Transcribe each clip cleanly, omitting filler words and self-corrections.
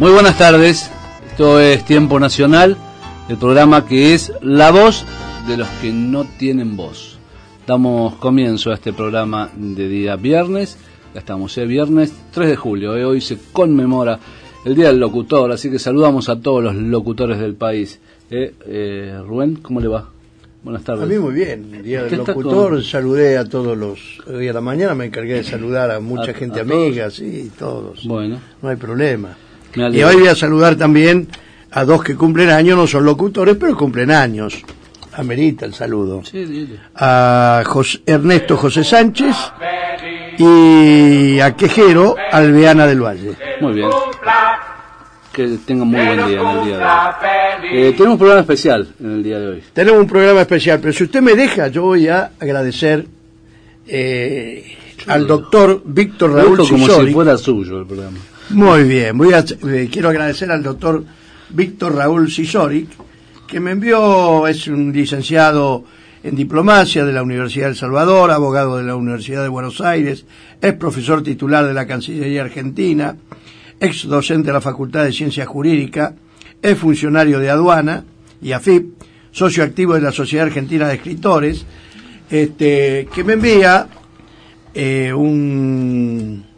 Muy buenas tardes, esto es Tiempo Nacional, el programa que es la voz de los que no tienen voz. Damos comienzo a este programa de día viernes, ya estamos, viernes 3 de julio, hoy se conmemora el Día del Locutor, así que saludamos a todos los locutores del país. Rubén, ¿cómo le va? Buenas tardes. A mí muy bien, el Día del Locutor, saludé a todos hoy a la mañana me encargué de saludar a mucha gente amiga, sí, todos. Bueno. No hay problema. Y hoy voy a saludar también a dos que cumplen años, no son locutores, pero cumplen años. Amerita el saludo. Sí, dile. A Ernesto José Sánchez y a Quejero Alveana del Valle. Muy bien. Que tengan muy buen día en el día de hoy. Tenemos un programa especial en el día de hoy. Tenemos un programa especial, pero si usted me deja, yo voy a agradecer al doctor Víctor Raúl Sisori. Como si fuera suyo el programa. Muy bien, quiero agradecer al doctor Víctor Raúl Sisori, que me envió, es un licenciado en diplomacia de la Universidad del Salvador, abogado de la Universidad de Buenos Aires, es profesor titular de la Cancillería Argentina, ex docente de la Facultad de Ciencias Jurídicas, es funcionario de aduana y AFIP, socio activo de la Sociedad Argentina de Escritores, que me envía un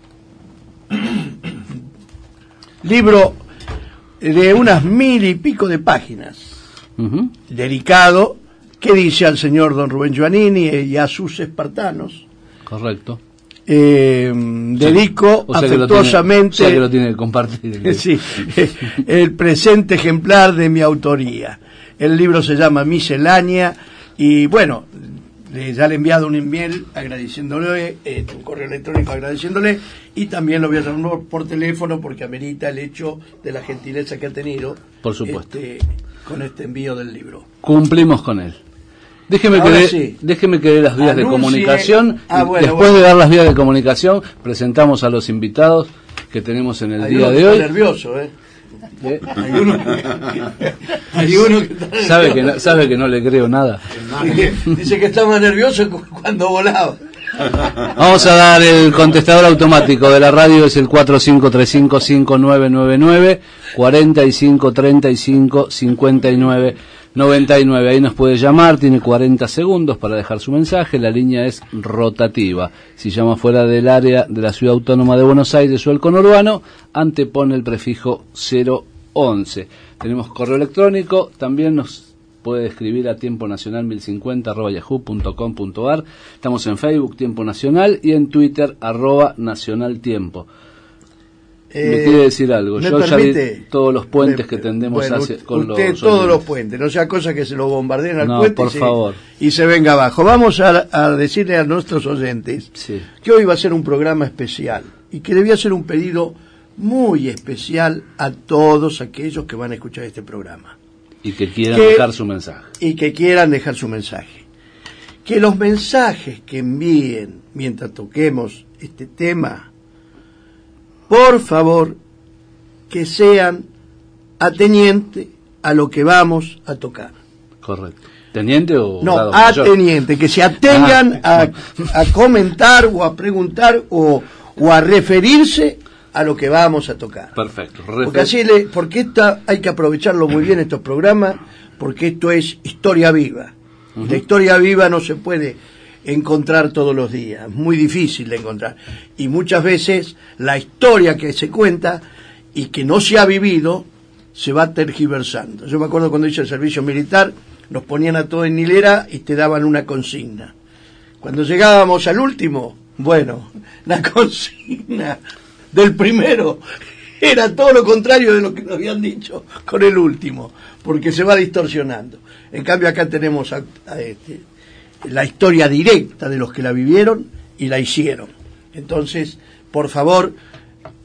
libro de unas 1000 y pico de páginas, dedicado, que dice al señor don Rubén Giovannini y a sus espartanos. Correcto. Dedico afectuosamente, que lo tiene que compartir. Sí, el presente ejemplar de mi autoría. El libro se llama Miscelánea y bueno, ya le he enviado un email agradeciéndole, un correo electrónico agradeciéndole, y también lo voy a llamar por teléfono porque amerita el hecho de la gentileza que ha tenido. Por supuesto. Con este envío del libro. Cumplimos con él. Déjeme que dé las vías de comunicación. Después de dar las vías de comunicación, presentamos a los invitados que tenemos en el día de hoy. Está nervioso, Hay uno que está nervioso. ¿Sabe que no le creo nada? Dice que está más nervioso cuando volaba. Vamos a dar el contestador automático de la radio, es el 45355999, 45355999. Ahí nos puede llamar, tiene 40 segundos para dejar su mensaje, la línea es rotativa. Si llama fuera del área de la Ciudad Autónoma de Buenos Aires o el conurbano, antepone el prefijo 011. Tenemos correo electrónico, también nos puede escribir a tiemponacional1050@yahoo.com.ar. Estamos en Facebook, Tiempo Nacional, y en Twitter, @nacionaltiempo. ¿Me quiere decir algo? Yo ya vi todos los puentes que tendemos con usted todos los puentes, no sea cosa que se lo bombardeen al puente por favor. Y se venga abajo. Vamos a decirle a nuestros oyentes que hoy va a ser un programa especial y que le voy a hacer un pedido muy especial a todos aquellos que van a escuchar este programa. Y que quieran dejar su mensaje. Que los mensajes que envíen mientras toquemos este tema, por favor, que sean atenientes a lo que vamos a tocar. Correcto. ¿Teniente o...? No, ateniente, que se atengan a comentar o a preguntar o a referirse a lo que vamos a tocar. Perfecto. Porque hay que aprovecharlo muy bien estos programas, porque esto es historia viva. La historia viva no se puede encontrar todos los días, es muy difícil de encontrar. Y muchas veces la historia que se cuenta y que no se ha vivido se va tergiversando. Yo me acuerdo cuando hice el servicio militar, nos ponían a todos en hilera y te daban una consigna. Cuando llegábamos al último, bueno, la consigna del primero era todo lo contrario de lo que nos habían dicho con el último, porque se va distorsionando. En cambio acá tenemos la historia directa de los que la vivieron y la hicieron. Entonces, por favor,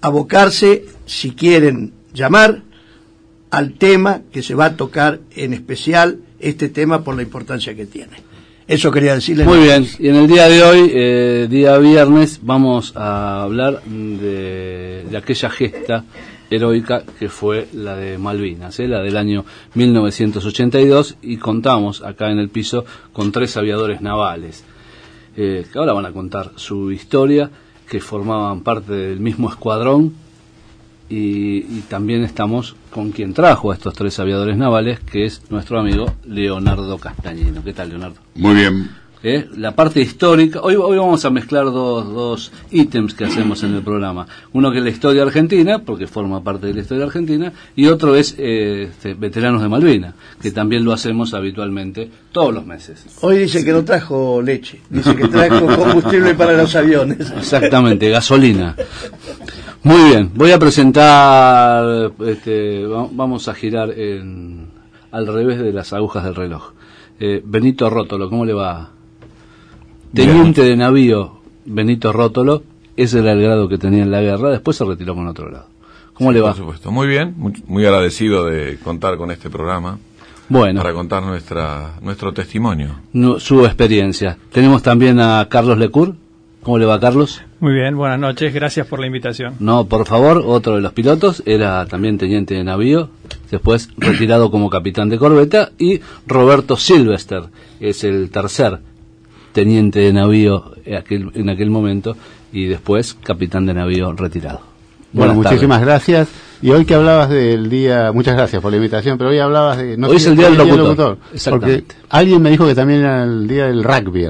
abocarse, si quieren llamar, al tema que se va a tocar, en especial este tema por la importancia que tiene. Eso quería decirles. Muy bien, y en el día de hoy, día viernes, vamos a hablar de aquella gesta heroica que fue la de Malvinas, la del año 1982, y contamos acá en el piso con 3 aviadores navales, que ahora van a contar su historia, que formaban parte del mismo escuadrón y también estamos con quien trajo a estos 3 aviadores navales, que es nuestro amigo Leonardo Castañino. ¿Qué tal, Leonardo? Muy bien. La parte histórica. Hoy vamos a mezclar dos ítems que hacemos en el programa. Uno que es la historia argentina, porque forma parte de la historia argentina, y otro es veteranos de Malvinas, que también lo hacemos habitualmente todos los meses. Hoy dice que no trajo leche, dice que trajo combustible para los aviones. Exactamente, gasolina. Muy bien, voy a presentar, vamos a girar al revés de las agujas del reloj. Benito Rótolo, ¿cómo le va? Teniente de navío Benito Rótolo, ese era el grado que tenía en la guerra, después se retiró con otro grado. ¿Cómo le va? Por supuesto, muy bien, muy agradecido de contar con este programa. Bueno, para contar nuestro testimonio. Su experiencia. Tenemos también a Carlos Lecour. ¿Cómo le va, Carlos? Muy bien, buenas noches, gracias por la invitación. No, por favor, otro de los pilotos, era también teniente de navío, después retirado como capitán de corbeta, y Roberto Silvester, es el tercer teniente de navío en aquel momento, y después capitán de navío retirado. Bueno, muchísimas gracias. Y hoy que hablabas del día, muchas gracias por la invitación, pero hoy hablabas de... hoy es el día del locutor. Porque alguien me dijo que también era el día del rugby,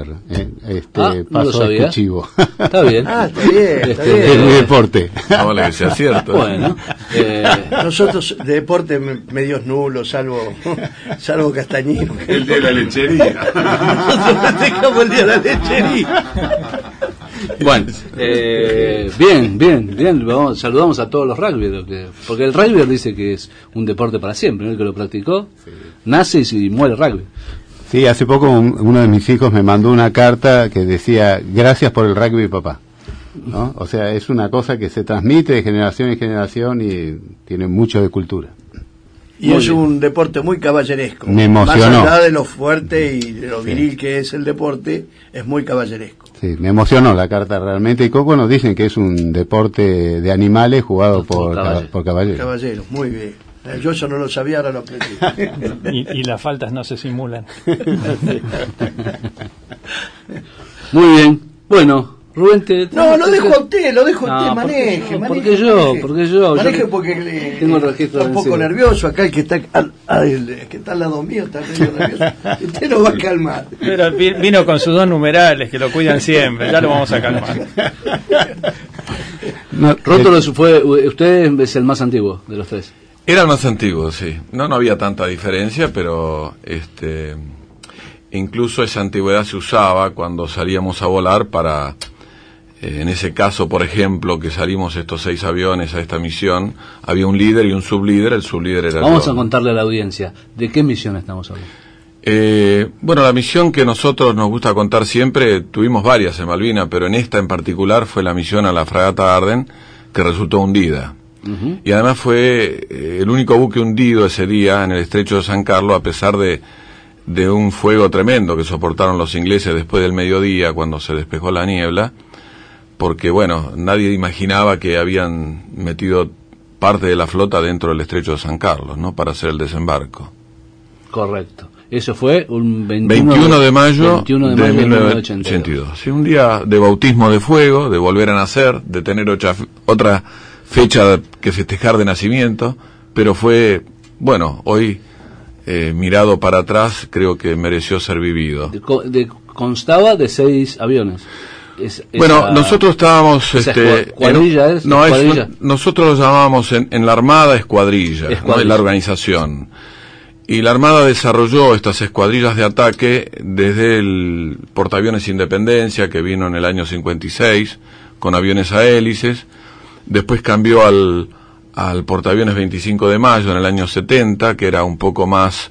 no lo sabía. Exclusivo. Está bien. Está bien. Es mi deporte. Ojalá que sea cierto. Bueno. Nosotros de deporte medios nulos, salvo Castañino. El día de la lechería. Nosotros festejamos el día de la lechería. Bueno, bien. Saludamos a todos los rugbyers, porque el rugby dice que es un deporte para siempre, ¿no? El que lo practicó, nace y muere rugby. Sí, hace poco uno de mis hijos me mandó una carta que decía, gracias por el rugby, papá. ¿No? O sea, es una cosa que se transmite de generación en generación y tiene mucho de cultura. Y es un deporte muy caballeresco. Me emocionó. Más allá de lo fuerte y de lo viril que es el deporte, es muy caballeresco. Sí, me emocionó la carta realmente. Y bueno, dicen que es un deporte de animales jugado por caballeros. Caballeros, muy bien. Yo eso no lo sabía, ahora lo aprendí. y las faltas no se simulan. Muy bien. Bueno, Rubén, No, lo dejo a usted, maneje. ¿Por qué yo? Maneje porque tengo el registro está un poco nervioso. Acá el que está al lado mío está medio nervioso. Usted lo va a calmar. Pero vino con sus 2 numerales que lo cuidan siempre, ya lo vamos a calmar. Rótolo usted es el más antiguo de los 3. Era el más antiguo, sí. No había tanta diferencia, pero incluso esa antigüedad se usaba cuando salíamos a volar para... en ese caso, por ejemplo, que salimos estos 6 aviones a esta misión, había un líder y un sublíder. El sublíder era Vamos a contarle a la audiencia, ¿de qué misión estamos hablando? Bueno, la misión que nosotros nos gusta contar siempre, tuvimos varias en Malvinas, pero en esta en particular fue la misión a la fragata Arden, que resultó hundida. Uh-huh. Y además fue el único buque hundido ese día en el estrecho de San Carlos, a pesar de un fuego tremendo que soportaron los ingleses después del mediodía, cuando se despejó la niebla. Porque, bueno, nadie imaginaba que habían metido parte de la flota dentro del estrecho de San Carlos, ¿no? Para hacer el desembarco. Eso Eso fue un 21 de mayo de 1982. Sí, un día de bautismo de fuego, de volver a nacer, de tener otra fecha que festejar de nacimiento, pero fue, bueno, hoy mirado para atrás, creo que mereció ser vivido. Constaba de 6 aviones. Bueno, nosotros estábamos... ¿Cuadrilla es? No, nosotros lo llamábamos en la Armada escuadrilla, ¿no? En la organización. Y la Armada desarrolló estas escuadrillas de ataque desde el portaaviones Independencia, que vino en el año 56, con aviones a hélices. Después cambió al portaaviones 25 de mayo en el año 70, que era un poco más...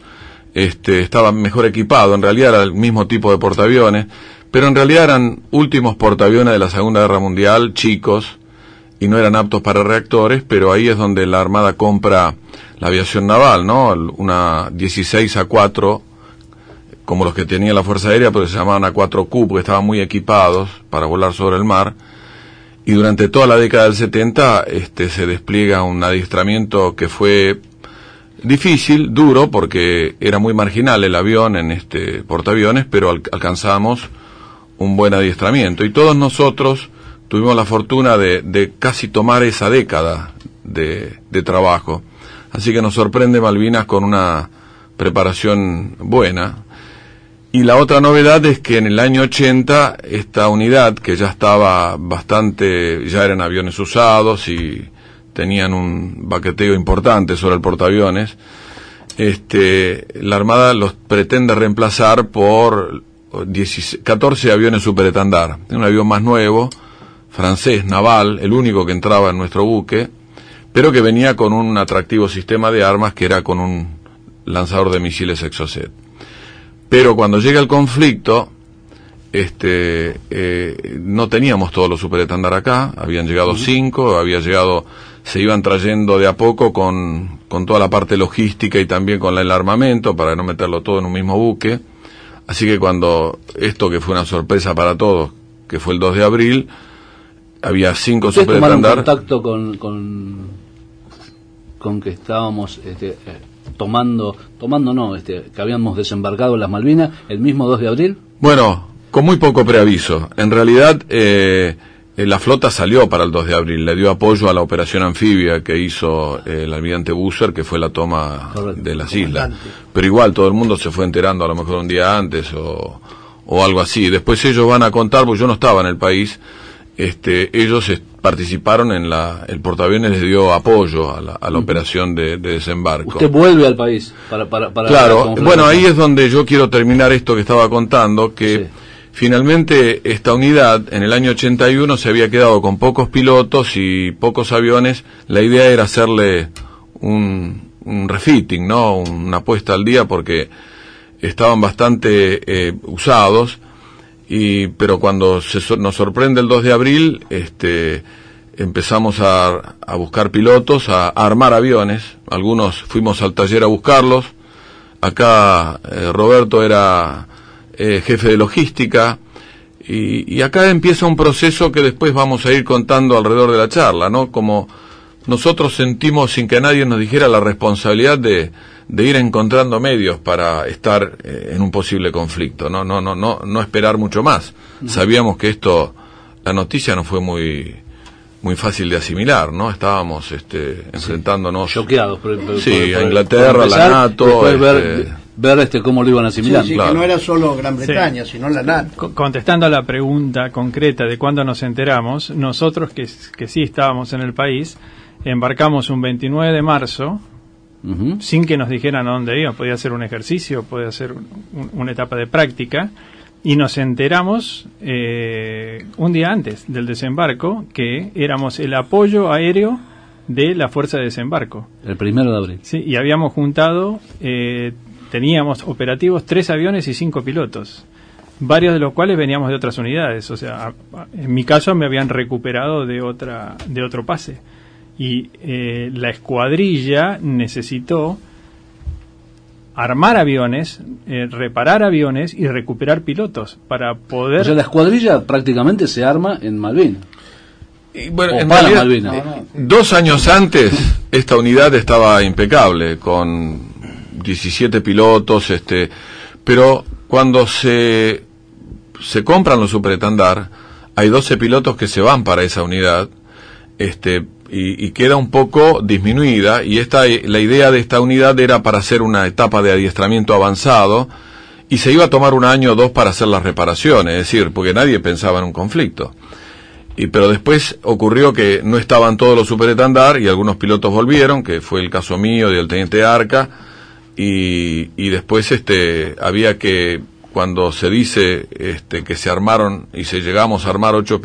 estaba mejor equipado, en realidad era el mismo tipo de portaaviones, pero en realidad eran últimos portaaviones de la Segunda Guerra Mundial, chicos, y no eran aptos para reactores, pero ahí es donde la Armada compra la aviación naval, ¿no? Una 16 A4, como los que tenía la Fuerza Aérea, pero se llamaban A4Q, porque estaban muy equipados para volar sobre el mar. Y durante toda la década del 70 se despliega un adiestramiento que fue difícil, duro, porque era muy marginal el avión en este portaaviones, pero alcanzamos un buen adiestramiento. Y todos nosotros tuvimos la fortuna de casi tomar esa década de trabajo. Así que nos sorprende Malvinas con una preparación buena. Y la otra novedad es que en el año 80 esta unidad, que ya estaba ya eran aviones usados y tenían un baqueteo importante sobre el portaaviones, la Armada los pretende reemplazar por 14 aviones superestandar. Un avión más nuevo, francés, naval, el único que entraba en nuestro buque, pero que venía con un atractivo sistema de armas que era con un lanzador de misiles Exocet. Pero cuando llega el conflicto, no teníamos todos los superestandar acá, habían llegado 5, se iban trayendo de a poco con toda la parte logística y también con el armamento para no meterlo todo en un mismo buque. Así que cuando esto, que fue una sorpresa para todos, que fue el 2 de abril, había 5 superestandar. ¿Ustedes tomaron contacto con que estábamos que habíamos desembarcado en las Malvinas el mismo 2 de abril? Bueno, con muy poco preaviso. En realidad, la flota salió para el 2 de abril, le dio apoyo a la operación anfibia que hizo el almirante Busser, que fue la toma de las islas. Pero igual todo el mundo se fue enterando a lo mejor un día antes o algo así. Después ellos van a contar, porque yo no estaba en el país, ellos participaron el portaaviones les dio apoyo a la operación de desembarco. Usted vuelve al país para claro, bueno, ahí es donde yo quiero terminar esto que estaba contando, que sí. Finalmente esta unidad en el año 81 se había quedado con pocos pilotos y pocos aviones. La idea era hacerle un refitting, ¿no? Una puesta al día, porque estaban bastante usados. Pero cuando nos sorprende el 2 de abril, empezamos a buscar pilotos, a armar aviones. Algunos fuimos al taller a buscarlos. Acá Roberto era jefe de logística, y acá empieza un proceso que después vamos a ir contando alrededor de la charla, ¿no? Como nosotros sentimos, sin que nadie nos dijera, la responsabilidad de ir encontrando medios para estar en un posible conflicto, no esperar mucho más. Sabíamos que la noticia no fue muy fácil de asimilar, ¿no? Estábamos enfrentándonos choqueados a Inglaterra, la NATO, ver cómo lo iban asimilando. Sí, claro. Que no era solo Gran Bretaña, sino la NATO. Contestando a la pregunta concreta de cuándo nos enteramos, nosotros que sí estábamos en el país, embarcamos un 29 de marzo, sin que nos dijeran a dónde iban. Podía ser un ejercicio, podía ser una etapa de práctica, y nos enteramos un día antes del desembarco que éramos el apoyo aéreo de la fuerza de desembarco. El 1 de abril. Sí, y habíamos juntado, teníamos operativos 3 aviones y 5 pilotos, varios de los cuales veníamos de otras unidades. O sea, en mi caso me habían recuperado de otro pase. Y la escuadrilla necesitó armar aviones, reparar aviones y recuperar pilotos para poder... O sea, la escuadrilla prácticamente se arma en Malvinas. Y bueno, en realidad, Malvinas. 2 años antes esta unidad estaba impecable, con 17 pilotos, pero cuando se compran los superestandar, hay 12 pilotos que se van para esa unidad, y queda un poco disminuida, y la idea de esta unidad era para hacer una etapa de adiestramiento avanzado, y se iba a tomar 1 año o 2 para hacer las reparaciones, es decir, porque nadie pensaba en un conflicto. Pero después ocurrió que no estaban todos los superestandar y algunos pilotos volvieron, que fue el caso mío y del teniente Arca, y después había que, cuando se dice que se armaron y llegamos a armar 8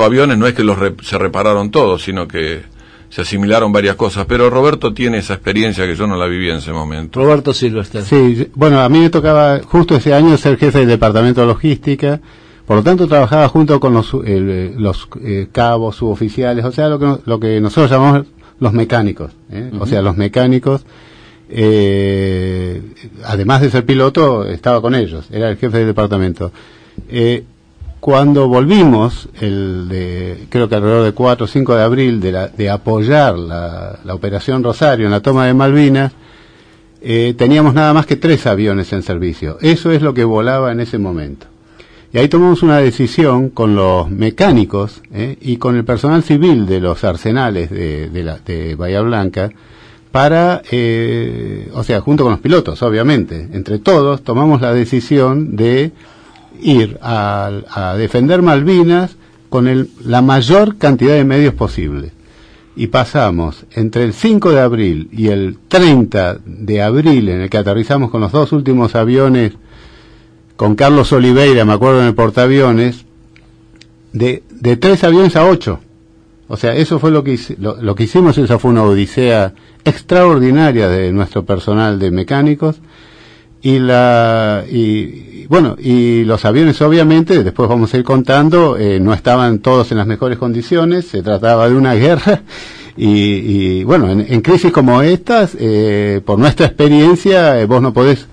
aviones, no es que se repararon todos, sino que se asimilaron varias cosas. Pero Roberto tiene esa experiencia que yo no la viví en ese momento. Roberto Silvestre. Sí, bueno, a mí me tocaba justo ese año ser jefe del departamento de logística, por lo tanto trabajaba junto con los cabos, suboficiales, o sea, lo que nosotros llamamos los mecánicos, o sea, los mecánicos. Además de ser piloto, estaba con ellos, era el jefe del departamento. Cuando volvimos, creo que alrededor de 4 o 5 de abril, de apoyar la operación Rosario en la toma de Malvinas, teníamos nada más que 3 aviones en servicio. Eso es lo que volaba en ese momento. Y ahí tomamos una decisión con los mecánicos y con el personal civil de los arsenales de Bahía Blanca para, o sea, junto con los pilotos, obviamente, entre todos tomamos la decisión de ir a defender Malvinas con la mayor cantidad de medios posible. Y pasamos entre el 5 de abril y el 30 de abril, en el que aterrizamos con los 2 últimos aviones, con Carlos Oliveira, me acuerdo, en el portaaviones, de 3 aviones a 8. O sea, eso fue lo que hicimos. Esa fue una odisea extraordinaria de nuestro personal de mecánicos. Y los aviones, obviamente, después vamos a ir contando, no estaban todos en las mejores condiciones, se trataba de una guerra, y bueno, en crisis como estas, por nuestra experiencia, vos no podés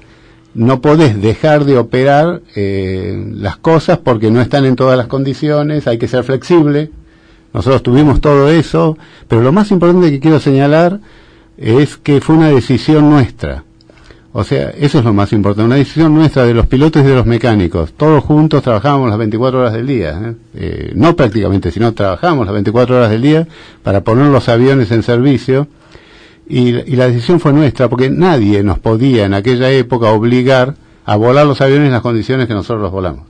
dejar de operar las cosas porque no están en todas las condiciones, hay que ser flexible. Nosotros tuvimos todo eso, pero lo más importante que quiero señalar es que fue una decisión nuestra. O sea, eso es lo más importante, una decisión nuestra de los pilotos y de los mecánicos. Todos juntos trabajábamos las 24 horas del día, no prácticamente, sino trabajábamos las 24 horas del día para poner los aviones en servicio. Y la decisión fue nuestra, porque nadie nos podía en aquella época obligar a volar los aviones en las condiciones que nosotros los volamos.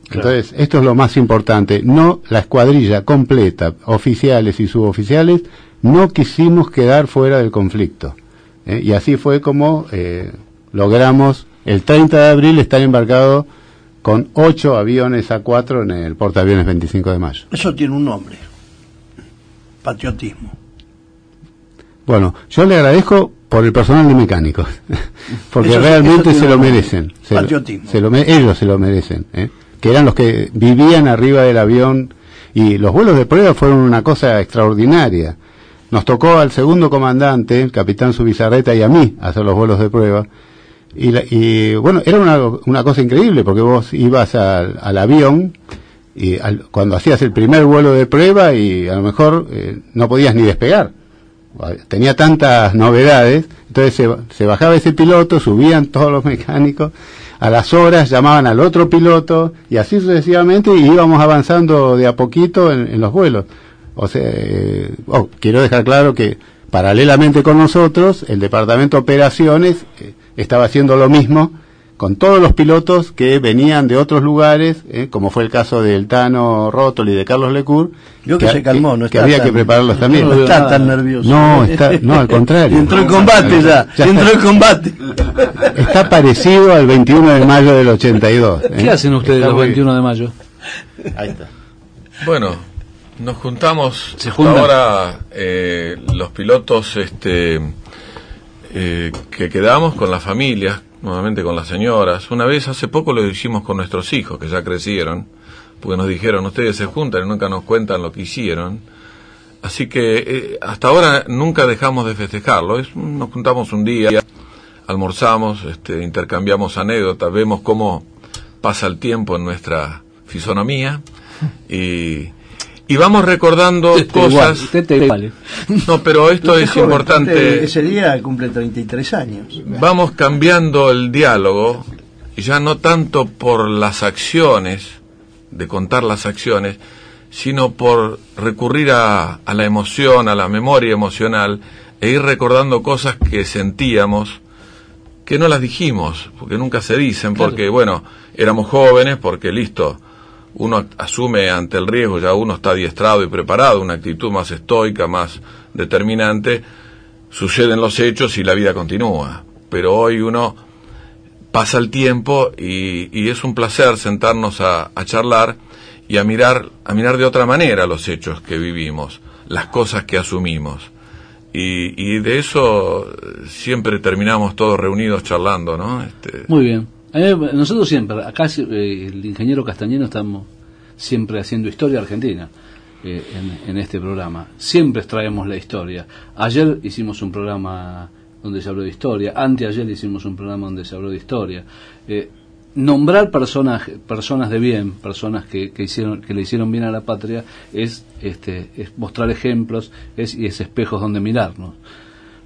Claro. Entonces, esto es lo más importante. No, la escuadrilla completa, oficiales y suboficiales, no quisimos quedar fuera del conflicto. Y así fue como logramos el 30 de abril estar embarcado con 8 aviones A4 en el portaaviones 25 de mayo. Eso tiene un nombre: patriotismo. Bueno, yo le agradezco por el personal de mecánicos, porque eso, realmente se lo merecen. Patriotismo. Ellos se lo merecen, que eran los que vivían arriba del avión, y los vuelos de prueba fueron una cosa extraordinaria. Nos tocó al segundo comandante, el capitán Zubizarreta, y a mí hacer los vuelos de prueba. Y bueno, era una cosa increíble, porque vos ibas al avión y cuando hacías el primer vuelo de prueba y a lo mejor no podías ni despegar. Tenía tantas novedades, entonces se bajaba ese piloto, subían todos los mecánicos, a las horas llamaban al otro piloto y así sucesivamente, y íbamos avanzando de a poquito en los vuelos. O sea, quiero dejar claro que paralelamente con nosotros, el Departamento de Operaciones estaba haciendo lo mismo con todos los pilotos que venían de otros lugares, como fue el caso del Tano Rótoli y de Carlos Lecour. Yo que se calmó, no está que había que prepararlos también. No está tan nervioso. No, al contrario. Entró en combate ya entró en combate. Está parecido al 21 de mayo del 82. ¿Qué hacen ustedes los 21 de mayo? Ahí está. Bueno, nos juntamos ahora los pilotos que quedamos con las familias, nuevamente con las señoras. Una vez hace poco lo hicimos con nuestros hijos, que ya crecieron, porque nos dijeron, ustedes se juntan y nunca nos cuentan lo que hicieron. Así que hasta ahora nunca dejamos de festejarlo. Nos juntamos un día, almorzamos, intercambiamos anécdotas, vemos cómo pasa el tiempo en nuestra fisonomía y vamos recordando cosas. Igual. No, pero esto es joven, importante. Ese día cumple 33 años. Vamos cambiando el diálogo, y ya no tanto por las acciones, de contar las acciones, sino por recurrir a la emoción, a la memoria emocional, e ir recordando cosas que sentíamos, que no las dijimos, porque nunca se dicen, porque bueno, éramos jóvenes, porque listo, uno asume ante el riesgo, ya uno está adiestrado y preparado, una actitud más estoica, más determinante, suceden los hechos y la vida continúa. Pero hoy uno pasa el tiempo y es un placer sentarnos a charlar y a mirar de otra manera los hechos que vivimos, las cosas que asumimos. Y de eso siempre terminamos todos reunidos charlando, ¿no? Muy bien. Nosotros siempre, acá el ingeniero Castañeno, estamos siempre haciendo historia argentina en este programa. Siempre extraemos la historia. Ayer hicimos un programa donde se habló de historia, anteayer hicimos un programa donde se habló de historia. Nombrar personas de bien, personas que le hicieron bien a la patria, es mostrar ejemplos, y es espejos donde mirarnos.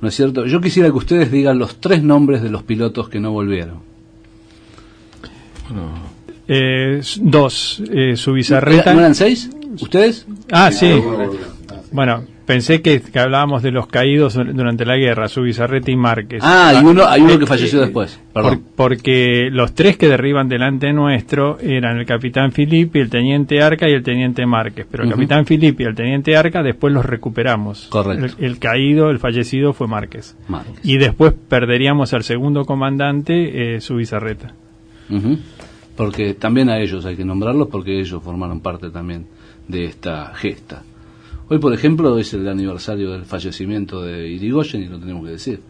¿No es cierto? Yo quisiera que ustedes digan los 3 nombres de los pilotos que no volvieron. Bueno, Dos, Zubizarreta. ¿No eran 6? ¿Ustedes? Ah, sí. Bueno, pensé que hablábamos de los caídos durante la guerra, Zubizarreta y Márquez. Hay uno que falleció después. Porque los 3 que derriban delante nuestro eran el capitán Filippi, el teniente Arca y el teniente Márquez. Pero el capitán Filippi y el teniente Arca después los recuperamos. Correcto. El caído, el fallecido fue Márquez. Y después perderíamos al segundo comandante, Zubizarreta. Porque también a ellos hay que nombrarlos, porque ellos formaron parte también de esta gesta. Hoy, por ejemplo, es el aniversario del fallecimiento de Irigoyen y lo tenemos que decir.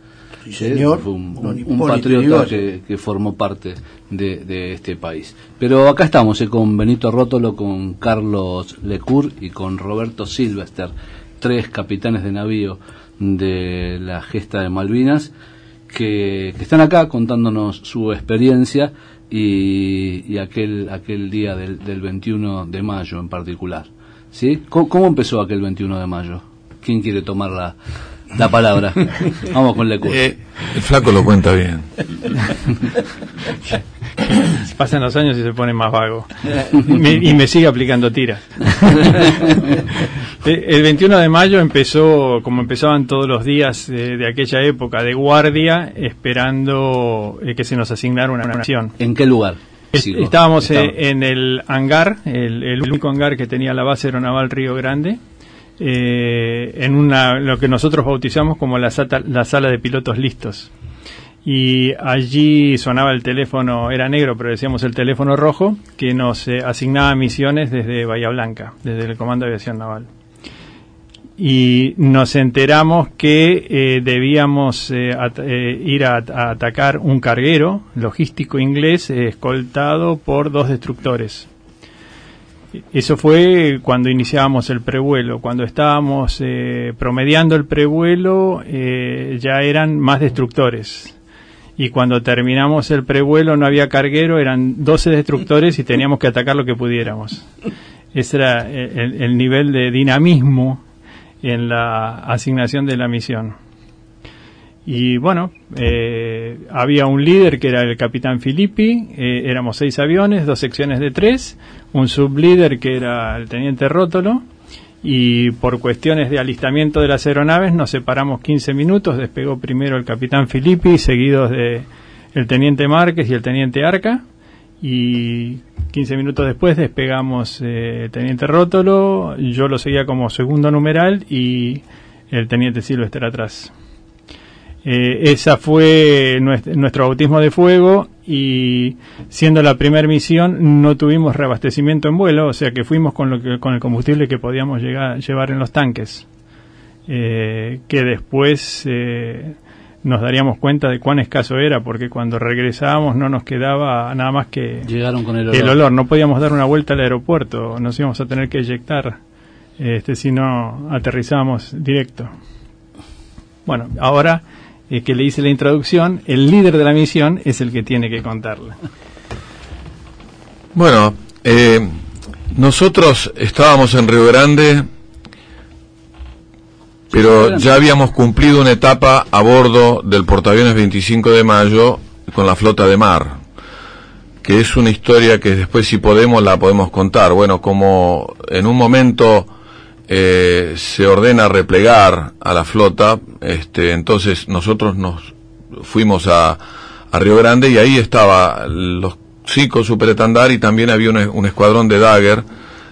Sí, señor. Fue un patriota que formó parte de este país. Pero acá estamos con Benito Rótolo, con Carlos Lecour y con Roberto Silvester, 3 capitanes de navío de la gesta de Malvinas, que están acá contándonos su experiencia y aquel día del 21 de mayo en particular. ¿Sí? ¿Cómo empezó aquel 21 de mayo? ¿Quién quiere tomar la palabra? Vamos con Lecour. El flaco lo cuenta bien. Pasan los años y se pone más vago. Y me sigue aplicando tiras. El 21 de mayo empezó, como empezaban todos los días de aquella época, de guardia, esperando que se nos asignara una misión. ¿En qué lugar? Estábamos en el hangar, el único hangar que tenía la base aeronaval Río Grande, en lo que nosotros bautizamos como la sala de pilotos listos. Y allí sonaba el teléfono, era negro, pero decíamos el teléfono rojo, que nos asignaba misiones desde Bahía Blanca, desde el Comando de Aviación Naval. Y nos enteramos que debíamos ir a atacar un carguero logístico inglés escoltado por 2 destructores. Eso fue cuando iniciábamos el prevuelo. Cuando estábamos promediando el prevuelo ya eran más destructores. Y cuando terminamos el prevuelo no había carguero, eran 12 destructores y teníamos que atacar lo que pudiéramos. Ese era el nivel de dinamismo en la asignación de la misión. Y bueno, había un líder que era el capitán Filippi, éramos 6 aviones, 2 secciones de 3, un sublíder que era el teniente Rótolo, y por cuestiones de alistamiento de las aeronaves nos separamos 15 minutos, despegó primero el capitán Filippi, seguidos de el teniente Márquez y el teniente Arca, y 15 minutos después despegamos el teniente Rótolo, yo lo seguía como segundo numeral y el teniente Silvester atrás. Esa fue nuestro bautismo de fuego, y siendo la primera misión no tuvimos reabastecimiento en vuelo, o sea que fuimos con el combustible que podíamos llevar en los tanques, que después nos daríamos cuenta de cuán escaso era, porque cuando regresábamos no nos quedaba nada más que llegaron con el olor. No podíamos dar una vuelta al aeropuerto, nos íbamos a tener que eyectar si no aterrizábamos directo. Bueno, ahora que le hice la introducción, el líder de la misión es el que tiene que contarla. Bueno, nosotros estábamos en Río Grande, pero ya habíamos cumplido una etapa a bordo del portaaviones 25 de mayo con la flota de mar, que es una historia que después, si podemos, la podemos contar. Bueno, como en un momento se ordena replegar a la flota, entonces nosotros nos fuimos a Río Grande, y ahí estaba los chicos Superetandar, y también había un escuadrón de Dagger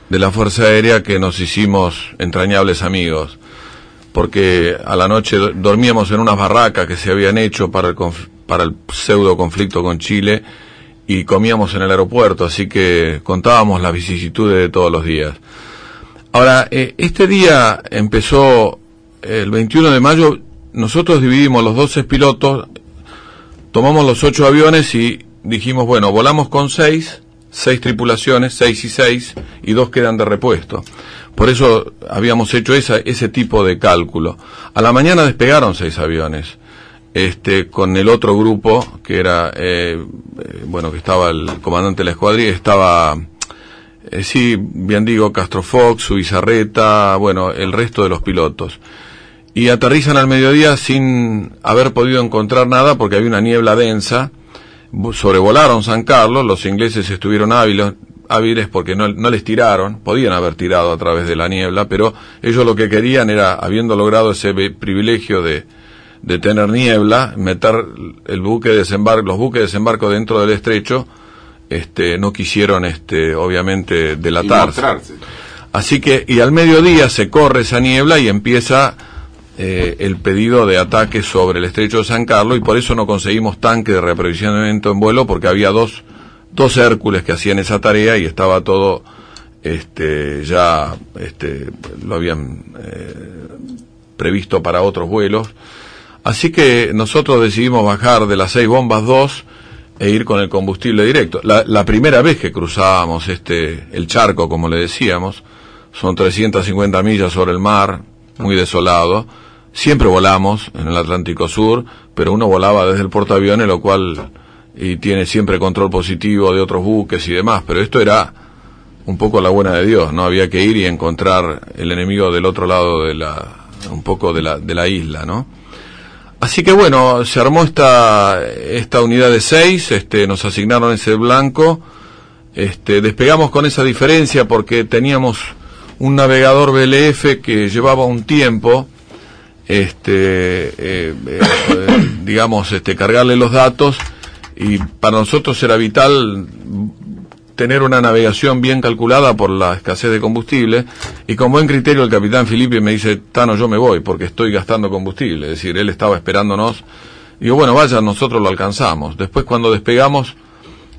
de la Fuerza Aérea, que nos hicimos entrañables amigos, porque a la noche dormíamos en unas barracas que se habían hecho para el pseudo conflicto con Chile, y comíamos en el aeropuerto, así que contábamos las vicisitudes de todos los días. Ahora, este día empezó el 21 de mayo, nosotros dividimos los 12 pilotos, tomamos los 8 aviones y dijimos, bueno, volamos con 6 tripulaciones, 6 y 6, y 2 quedan de repuesto. Por eso habíamos hecho ese tipo de cálculo. A la mañana despegaron 6 aviones, con el otro grupo, que era, que estaba el comandante de la escuadrilla, estaba... sí, bien digo, Castro Fox, Zubizarreta, el resto de los pilotos. Y aterrizan al mediodía sin haber podido encontrar nada, porque había una niebla densa, Sobrevolaron San Carlos, los ingleses estuvieron hábiles porque no les tiraron, podían haber tirado a través de la niebla, pero ellos lo que querían era, habiendo logrado ese privilegio de tener niebla, meter los buques de desembarco dentro del estrecho. No quisieron, obviamente, delatarse. Así que, y al mediodía se corre esa niebla y empieza el pedido de ataque sobre el estrecho de San Carlos, y por eso no conseguimos tanque de reaprovisionamiento en vuelo, porque había dos Hércules que hacían esa tarea y estaba todo, lo habían previsto para otros vuelos. Así que nosotros decidimos bajar de las 6 bombas 2 e ir con el combustible directo. La primera vez que cruzábamos el charco, como le decíamos, son 350 millas sobre el mar, muy desolado. Siempre volamos en el Atlántico Sur, pero uno volaba desde el portaaviones, lo cual y tiene siempre control positivo de otros buques y demás, pero esto era un poco la buena de Dios, ¿no? Había que ir y encontrar el enemigo del otro lado de la isla, ¿no? Así que bueno, se armó esta unidad de 6, nos asignaron ese blanco, despegamos con esa diferencia porque teníamos un navegador BLF que llevaba un tiempo, digamos, cargarle los datos, y para nosotros era vital tener una navegación bien calculada por la escasez de combustible, y con buen criterio el capitán Filippi me dice: Tano, yo me voy porque estoy gastando combustible. Es decir, él estaba esperándonos. Digo, bueno, vaya, nosotros lo alcanzamos. Después, cuando despegamos,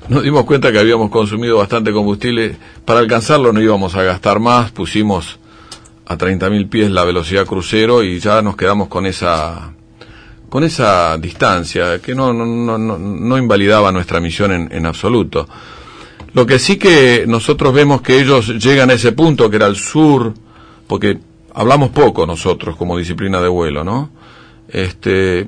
nos dimos cuenta que habíamos consumido bastante combustible. Para alcanzarlo no íbamos a gastar más, pusimos a 30.000 pies la velocidad crucero y ya nos quedamos con esa distancia que no invalidaba nuestra misión en absoluto. Lo que sí que nosotros vemos que ellos llegan a ese punto, que era el sur, porque hablamos poco nosotros como disciplina de vuelo, ¿no?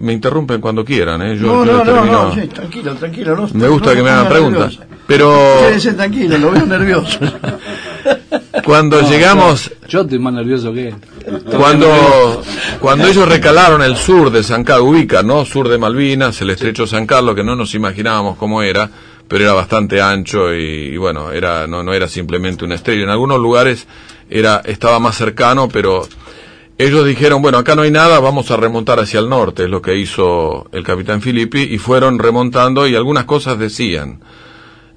Me interrumpen cuando quieran, ¿eh? No, sí, tranquilo. No, me gusta que me hagan preguntas, pero... Quédese tranquilo, lo veo nervioso. Cuando llegamos... Yo estoy más nervioso que él. Cuando ellos recalaron el sur de San Carlos, ubican, ¿no? Sur de Malvinas, el estrecho San Carlos, que no nos imaginábamos cómo era, pero era bastante ancho y bueno, no era simplemente un estrecho. En algunos lugares estaba más cercano, pero ellos dijeron, bueno, acá no hay nada, vamos a remontar hacia el norte, es lo que hizo el capitán Filippi, y fueron remontando, y algunas cosas decían.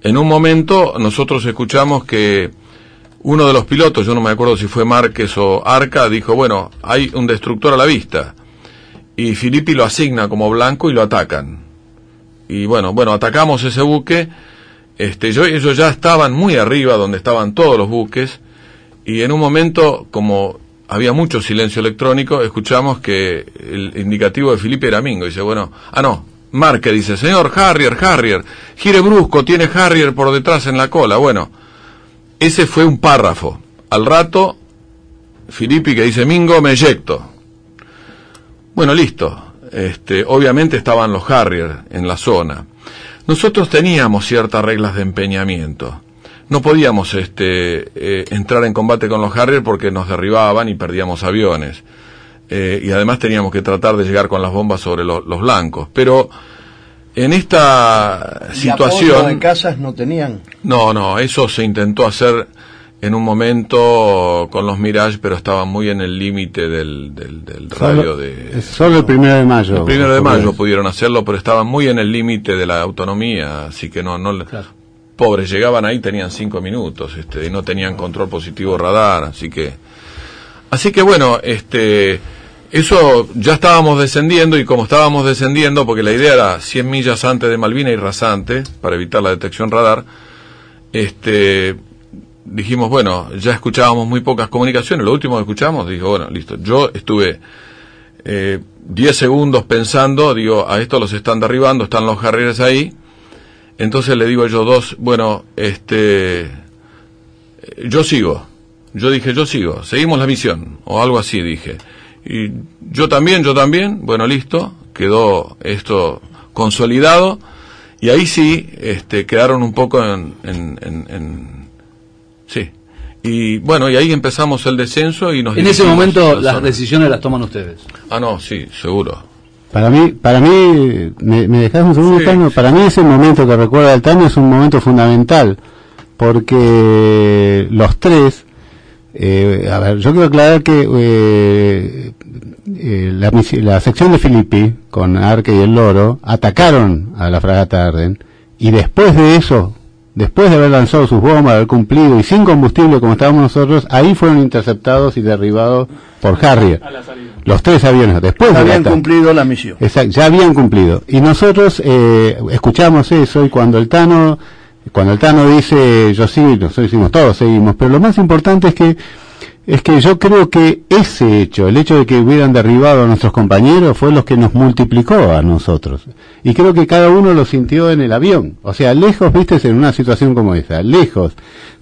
En un momento nosotros escuchamos que uno de los pilotos, yo no me acuerdo si fue Márquez o Arca, dijo, bueno, hay un destructor a la vista, y Filippi lo asigna como blanco y lo atacan. Y bueno, atacamos ese buque, ellos ya estaban muy arriba donde estaban todos los buques, y en un momento, como había mucho silencio electrónico, escuchamos que el indicativo de Filippi era Mingo, y dice, bueno, Márquez dice, señor Harrier, gire brusco, tiene Harrier por detrás en la cola. Bueno, ese fue un párrafo. Al rato, Filippi que dice, Mingo, me eyecto. Bueno, listo. Obviamente estaban los Harrier en la zona. Nosotros teníamos ciertas reglas de empeñamiento. No podíamos entrar en combate con los Harrier porque nos derribaban y perdíamos aviones. Y además teníamos que tratar de llegar con las bombas sobre los blancos. Pero en esta situación... ¿Y apoyo de casas no tenían? No, eso se intentó hacer en un momento con los Mirage, pero estaban muy en el límite del radio de... Solo el 1 de mayo. El 1 de mayo pudieron hacerlo, pero estaban muy en el límite de la autonomía, así que no claro. Pobres, llegaban ahí, tenían 5 minutos, y no tenían control positivo radar, así que bueno, eso ya estábamos descendiendo, y como estábamos descendiendo, porque la idea era 100 millas antes de Malvinas y rasante, para evitar la detección radar, dijimos, bueno, ya escuchábamos muy pocas comunicaciones, lo último que escuchamos, dijo, bueno, listo, yo estuve 10 segundos pensando, digo, a esto los están derribando, están los Harriers ahí, entonces le digo a ellos dos, bueno, yo dije, seguimos la misión, o algo así dije, y yo también, bueno, listo, quedó esto consolidado, y ahí sí, quedaron un poco sí, y bueno, y ahí empezamos el descenso y nos... En ese momento las decisiones las toman ustedes. No, sí, seguro. Para mí, me dejás un segundo, Tano. Para mí ese momento que recuerda el Tano es un momento fundamental, porque los tres, a ver, yo quiero aclarar que la sección de Filippi, con Arque y el Loro, atacaron a la fragata Arden, y después de eso, después de haber lanzado sus bombas, haber cumplido, y sin combustible como estábamos nosotros, ahí fueron interceptados y derribados por Harrier. Los tres aviones, después ya habían cumplido la misión. Exacto, ya habían cumplido. Y nosotros escuchamos eso, y cuando el Tano dice, yo sigo, y nosotros decimos, todos seguimos, pero lo más importante es que yo creo que ese hecho, el hecho de que hubieran derribado a nuestros compañeros, fue lo que nos multiplicó a nosotros. Y creo que cada uno lo sintió en el avión. O sea, lejos, viste, en una situación como esa, lejos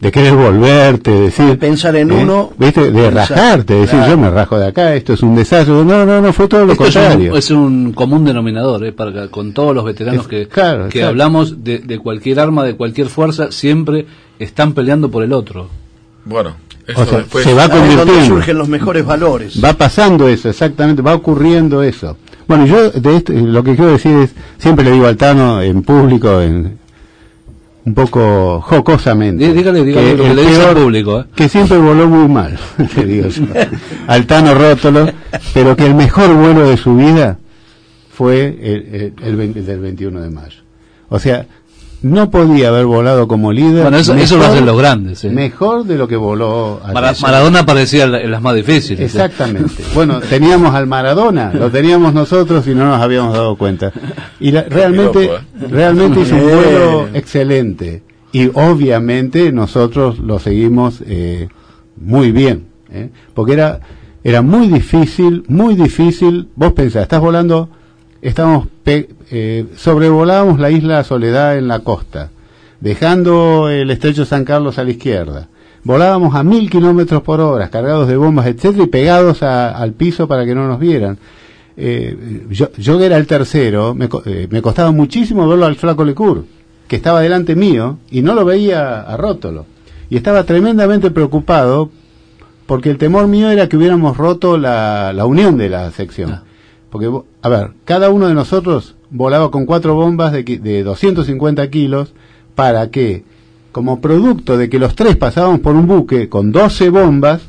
de querer volverte, decir... De pensar en uno... Viste, de rajarte, decir, claro, yo me rajo de acá, esto es un desastre. No, fue todo lo contrario. Es un común denominador, con todos los veteranos que hablamos de cualquier arma, de cualquier fuerza, siempre están peleando por el otro. Bueno... O sea, se va convirtiendo, donde surgen los mejores valores. Va pasando eso, exactamente, va ocurriendo eso. Bueno, yo de esto, lo que quiero decir es, siempre le digo al Tano en público, un poco jocosamente, dígale lo que le dice al público, que siempre voló muy mal, le digo yo, al Tano Rótolo, pero que el mejor vuelo de su vida fue el del 21 de mayo. O sea, no podía haber volado como líder. Bueno, eso lo hacen los grandes. Mejor de lo que voló. Maradona aparecía en las más difíciles. Exactamente. Bueno, teníamos al Maradona, lo teníamos nosotros y no nos habíamos dado cuenta. Y realmente hizo un vuelo excelente. Y obviamente nosotros lo seguimos muy bien. Porque era muy difícil. Vos pensás, estás volando... sobrevolábamos la isla Soledad en la costa, dejando el estrecho San Carlos a la izquierda. Volábamos a 1000 kilómetros por hora, cargados de bombas, etcétera, y pegados al piso para que no nos vieran. Yo era el tercero, me costaba muchísimo verlo al flaco Lecour, que estaba delante mío, y no lo veía a Rótolo. Y estaba tremendamente preocupado, porque el temor mío era que hubiéramos roto la unión de la sección. Porque, a ver, cada uno de nosotros volaba con 4 bombas de 250 kilos para que, como producto de que los tres pasábamos por un buque con 12 bombas,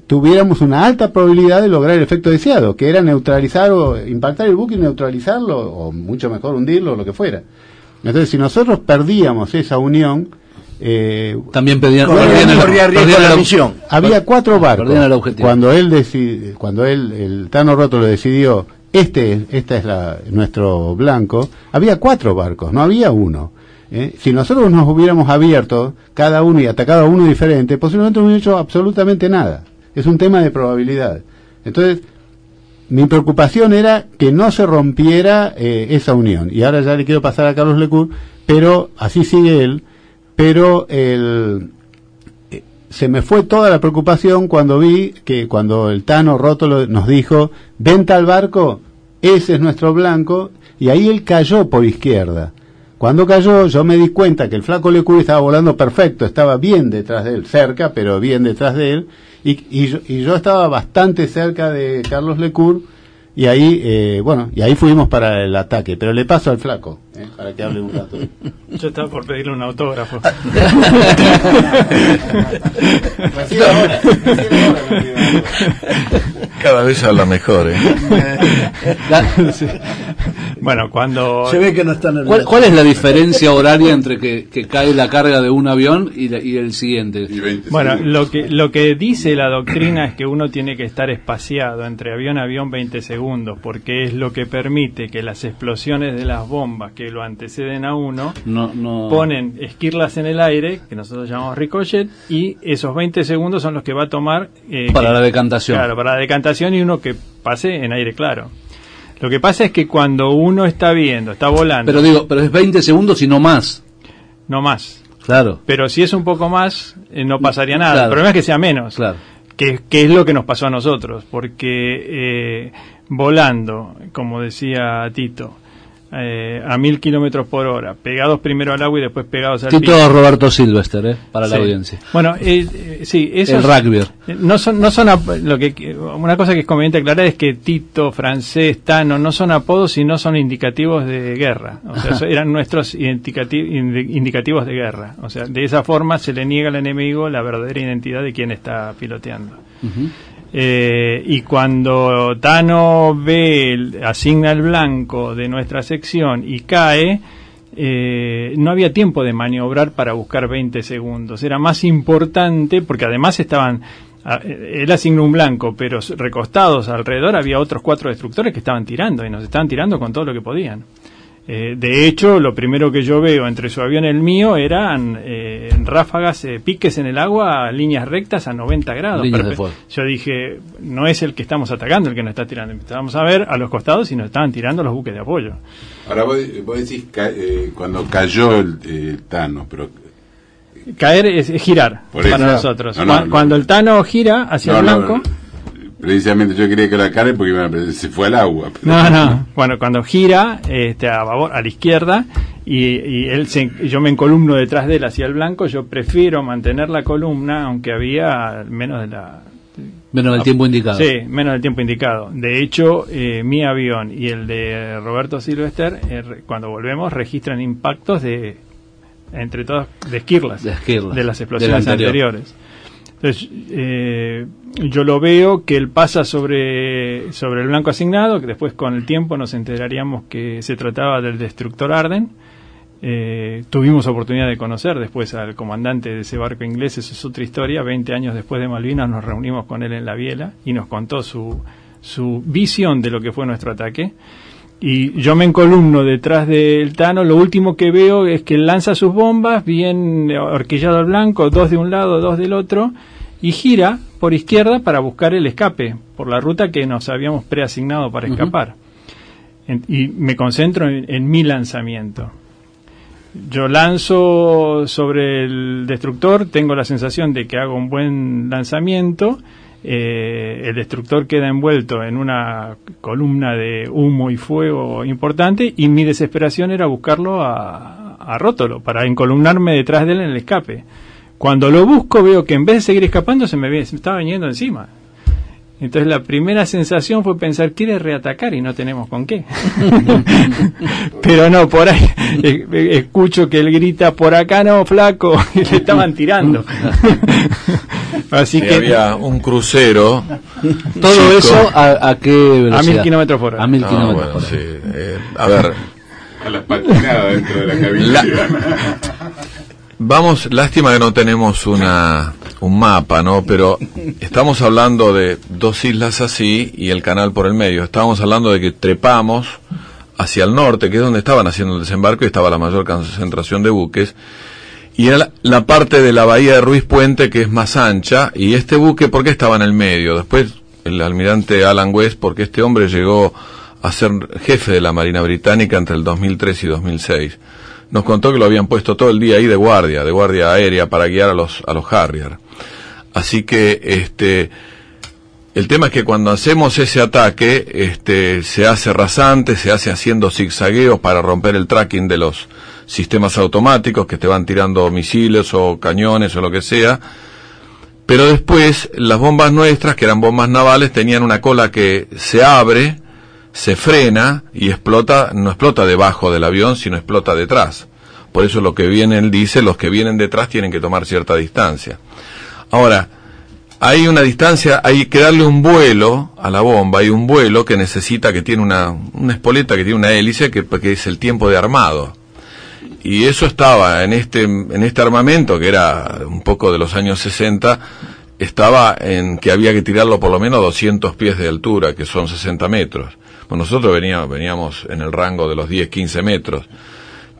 tuviéramos una alta probabilidad de lograr el efecto deseado, que era neutralizar o impactar el buque y neutralizarlo, o mucho mejor hundirlo, o lo que fuera. Entonces, si nosotros perdíamos esa unión... también corría riesgo la misión. Había 4 barcos. Cuando el Tano Rótolo decidió, esta es nuestro blanco, había 4 barcos, no había uno. Si nosotros nos hubiéramos abierto cada uno y atacado a uno diferente, posiblemente no hubiera hecho absolutamente nada. Es un tema de probabilidad. Entonces, mi preocupación era que no se rompiera esa unión. Y ahora ya le quiero pasar a Carlos Lecour, pero así sigue él. Pero se me fue toda la preocupación cuando vi que cuando el Tano Rótolo nos dijo, vente al barco, ese es nuestro blanco, y ahí él cayó por izquierda. Cuando cayó, yo me di cuenta que el flaco Lecour estaba volando perfecto, estaba bien detrás de él, cerca, pero bien detrás de él, y yo estaba bastante cerca de Carlos Lecour, y ahí, y ahí fuimos para el ataque, pero le paso al flaco, para que hable un rato. Yo estaba por pedirle un autógrafo. Cada vez habla mejor, Sí. Bueno, cuando... Se ve que no está nervioso. ¿Cuál es la diferencia horaria entre que cae la carga de un avión y el siguiente? Bueno, lo que dice la doctrina es que uno tiene que estar espaciado entre avión a avión 20 segundos, porque es lo que permite que las explosiones de las bombas que lo anteceden a uno ponen esquirlas en el aire, que nosotros llamamos ricochet, y esos 20 segundos son los que va a tomar... para la decantación. Claro, para la decantación y uno que pase en aire claro. Lo que pasa es que cuando uno está volando... Pero es 20 segundos y no más. No más. Claro. Pero si es un poco más, no pasaría nada. Claro. El problema es que sea menos. Claro. Que es lo que nos pasó a nosotros. Porque volando, como decía Tito, a 1000 kilómetros por hora, pegados primero al agua y después pegados al Tito piso. Roberto Silvester, para la audiencia. Bueno, sí, eso el rugby. No son una cosa que es conveniente aclarar es que Tito, Francés, Tano no son apodos, sino son indicativos de guerra. O sea, eran nuestros indicativos de guerra. O sea, de esa forma se le niega al enemigo la verdadera identidad de quien está piloteando. Uh-huh. Y cuando Tano asigna el blanco de nuestra sección y cae, no había tiempo de maniobrar para buscar 20 segundos. Era más importante, porque además él asignó un blanco, pero recostados alrededor había otros 4 destructores que estaban tirando, y nos estaban tirando con todo lo que podían. De hecho, lo primero que yo veo entre su avión y el mío eran ráfagas, piques en el agua, líneas rectas a 90 grados. Yo dije, no es el que estamos atacando el que nos está tirando. Empezamos a ver a los costados y nos estaban tirando los buques de apoyo. Ahora vos decís cuando cayó el Tano, pero... Caer es girar para nosotros. Cuando el Tano gira hacia el blanco... Precisamente yo quería que la carne porque se fue al agua. No. Bueno, cuando gira a babor, a la izquierda y yo me encolumno detrás de él hacia el blanco, yo prefiero mantener la columna aunque había menos del tiempo indicado. Sí, menos del tiempo indicado. De hecho, mi avión y el de Roberto Silvester, cuando volvemos, registran impactos entre todos de esquirlas, de las explosiones anteriores. Entonces, yo lo veo que él pasa sobre el blanco asignado, que después con el tiempo nos enteraríamos que se trataba del destructor Arden. Tuvimos oportunidad de conocer después al comandante de ese barco inglés, eso es otra historia. 20 años después de Malvinas nos reunimos con él en la biela y nos contó su visión de lo que fue nuestro ataque. Y yo me encolumno detrás del Tano, lo último que veo es que él lanza sus bombas, bien horquillado al blanco, 2 de un lado, 2 del otro, y gira por izquierda para buscar el escape, por la ruta que nos habíamos preasignado para escapar. Y me concentro en mi lanzamiento. Yo lanzo sobre el destructor, tengo la sensación de que hago un buen lanzamiento. El destructor queda envuelto en una columna de humo y fuego importante y mi desesperación era buscarlo a Rótolo para encolumnarme detrás de él en el escape. Cuando lo busco veo que en vez de seguir escapando se me estaba viniendo encima. Entonces la primera sensación fue pensar, quiere reatacar y no tenemos con qué. Pero no, por ahí escucho que él grita, por acá no, flaco, y le estaban tirando. Así que había un crucero. Todo chico. Eso a qué velocidad? A 1000 kilómetros por hora. A 1000 kilómetros por hora. Sí. A ver. A las patinadas dentro de la cabina. Vamos, lástima que no tenemos un mapa, ¿no? Pero estamos hablando de 2 islas así y el canal por el medio. Estábamos hablando de que trepamos hacia el norte, que es donde estaban haciendo el desembarco y estaba la mayor concentración de buques. Y era la parte de la bahía de Ruiz Puente que es más ancha, y este buque, ¿por qué estaba en el medio? Después el almirante Alan West, porque este hombre llegó a ser jefe de la Marina Británica entre el 2003 y 2006. Nos contó que lo habían puesto todo el día ahí de guardia aérea para guiar a los Harrier. Así que el tema es que cuando hacemos ese ataque, se hace rasante, se hace haciendo zigzagueos para romper el tracking de los sistemas automáticos que te van tirando misiles o cañones o lo que sea. Pero después las bombas nuestras, que eran bombas navales, tenían una cola que se abre, se frena y explota, no explota debajo del avión, sino explota detrás. Por eso lo que viene, él dice, los que vienen detrás tienen que tomar cierta distancia. Ahora, hay una distancia, hay que darle un vuelo a la bomba, hay un vuelo que necesita, que tiene una espoleta, que tiene una hélice, que es el tiempo de armado. Y eso estaba en este armamento, que era un poco de los años 60, estaba en que había que tirarlo por lo menos a 200 pies de altura, que son 60 metros. Bueno, nosotros veníamos en el rango de los 10, 15 metros.